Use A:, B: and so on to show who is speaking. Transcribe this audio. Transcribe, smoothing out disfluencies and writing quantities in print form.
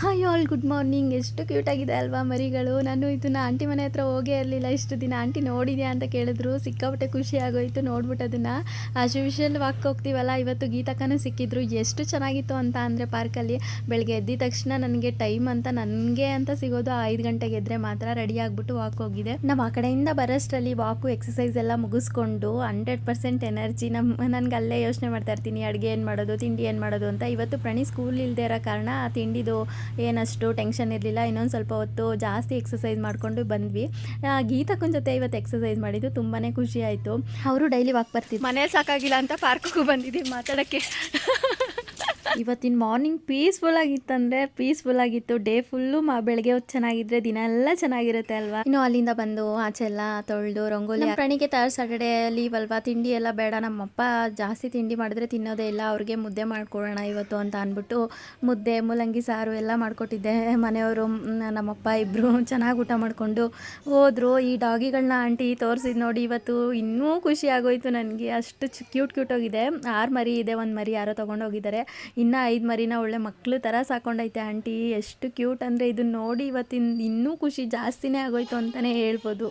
A: Hi all, good morning. ಎಷ್ಟು ಕ್ಯೂಟಾಗಿದೆ ಅಲ್ವಾ ಮರಿಗಳು. ನಾನು ಇದನ್ನ ಆಂಟಿ ಮನೆ ಹತ್ರ ಹೋಗೇ ಇರಲಿಲ್ಲ ಇಷ್ಟು ದಿನ. ಆಂಟಿ ನೋಡಿದ್ಯಾ ಅಂತ ಕೇಳಿದ್ರು. ಸಿಕ್ಕಾಪಟ್ಟೆ ಖುಷಿ ಆಗೋಯ್ತು ನೋಡ್ಬಿಟ್ಟು ಅದನ್ನು. ಆಸ್ ಯೂಶುವಲ್ ವಾಕ್ ಹೋಗ್ತೀವಲ್ಲ, ಇವತ್ತು ಗೀತಕ್ಕನೂ ಸಿಕ್ಕಿದ್ರು. ಎಷ್ಟು ಚೆನ್ನಾಗಿತ್ತು ಅಂತ ಅಂದರೆ ಪಾರ್ಕಲ್ಲಿ ಬೆಳಗ್ಗೆ ಎದ್ದಿದ ತಕ್ಷಣ ನನಗೆ ಟೈಮ್ ಅಂತ ನನಗೆ ಅಂತ ಸಿಗೋದು 5 ಗಂಟೆಗೆ ಎದ್ದರೆ ಮಾತ್ರ. ರೆಡಿ ಆಗಿಬಿಟ್ಟು ವಾಕ್ ಹೋಗಿದೆ. ನಾವು ಆ ಕಡೆಯಿಂದ ಬರೋಷ್ಟರಲ್ಲಿ ವಾಕು ಎಕ್ಸಸೈಸ್ ಎಲ್ಲ ಮುಗಿಸ್ಕೊಂಡು 100% ಎನರ್ಜಿ. ನನಗೆ ಅಲ್ಲೇ ಯೋಚನೆ ಮಾಡ್ತಾ ಇರ್ತೀನಿ, ಅಡುಗೆ ಏನು ಮಾಡೋದು, ತಿಂಡಿ ಏನು ಮಾಡೋದು ಅಂತ. ಇವತ್ತು ಪ್ರಣಿ ಸ್ಕೂಲ್ ಇಲ್ಲದೆ ಇರೋ ಕಾರಣ ಆ ತಿಂಡಿದು ಏನಷ್ಟು ಟೆನ್ಷನ್ ಇರಲಿಲ್ಲ. ಇನ್ನೊಂದು ಸ್ವಲ್ಪ ಹೊತ್ತು ಜಾಸ್ತಿ ಎಕ್ಸಸೈಸ್ ಮಾಡಿಕೊಂಡು ಬಂದ್ವಿ. ಗೀತಕ್ಕನ ಜೊತೆ ಇವತ್ತು ಎಕ್ಸಸೈಸ್ ಮಾಡಿದ್ದು ತುಂಬಾ ಖುಷಿ ಆಯಿತು. ಅವರು ಡೈಲಿ ವಾಕ್ ಬರ್ತಿದ್ರು. ಮನೇಲಿ ಸಾಕಾಗಿಲ್ಲ ಅಂತ ಪಾರ್ಕ್ಗೂ ಬಂದಿದ್ದೀವಿ ಮಾತಾಡೋಕ್ಕೆ. ಇವತ್ತಿನ ಮಾರ್ನಿಂಗ್ ಪೀಸ್ಫುಲ್ ಆಗಿತ್ತು. ಡೇ ಫುಲ್ಲು ಬೆಳಗ್ಗೆ ಹೊತ್ತು ಚೆನ್ನಾಗಿದ್ರೆ ದಿನ ಎಲ್ಲ ಚೆನ್ನಾಗಿರುತ್ತೆ ಅಲ್ವಾ. ಇನ್ನು ಅಲ್ಲಿಂದ ಬಂದು ಆಚೆ ಎಲ್ಲ ತೊಳೆದು ರಂಗೋಲಿ. ಪ್ರಾಣಿಗೆ ಥರ್ಡ್ ಸ್ಯಾಟರ್ಡೇ ಲೀವ್ ಅಲ್ವಾ, ತಿಂಡಿ ಎಲ್ಲ ಬೇಡ, ನಮ್ಮಪ್ಪ ಜಾಸ್ತಿ ತಿಂಡಿ ಮಾಡಿದ್ರೆ ತಿನ್ನೋದೇ ಇಲ್ಲ, ಅವ್ರಿಗೆ ಮುದ್ದೆ ಮಾಡ್ಕೊಡೋಣ ಇವತ್ತು ಅಂತ ಅಂದ್ಬಿಟ್ಟು ಮುದ್ದೆ, ಮೂಲಂಗಿ ಸಾರು ಎಲ್ಲ ಮಾಡಿಕೊಟ್ಟಿದ್ದೆ. ಮನೆಯವರು ನಮ್ಮಪ್ಪ ಇಬ್ಬರು ಚೆನ್ನಾಗಿ ಊಟ ಮಾಡಿಕೊಂಡು ಹೋದರು. ಈ ಡಾಗಿಗಳನ್ನ ಆಂಟಿ ತೋರಿಸಿದ್ ನೋಡಿ ಇವತ್ತು ಇನ್ನೂ ಖುಷಿ ಆಗೋಯ್ತು ನನಗೆ. ಅಷ್ಟು ಕ್ಯೂಟ್ ಹೋಗಿದೆ. 6 ಮರಿ ಇದೆ, 1 ಮರಿ ಯಾರೋ ತೊಗೊಂಡೋಗಿದ್ದಾರೆ. ಇನ್ನು 5 ಮರಿನ ಒಳ್ಳೆ ಮಕ್ಕಳು ಥರ ಸಾಕೊಂಡೈತೆ ಆಂಟಿ. ಎಷ್ಟು ಕ್ಯೂಟ್ ಅಂದರೆ ಇದನ್ನ ನೋಡಿ ಇವತ್ತಿನ ಇನ್ನೂ ಖುಷಿ ಜಾಸ್ತಿನೇ ಆಗೋಯ್ತು ಅಂತಲೇ ಹೇಳ್ಬೋದು.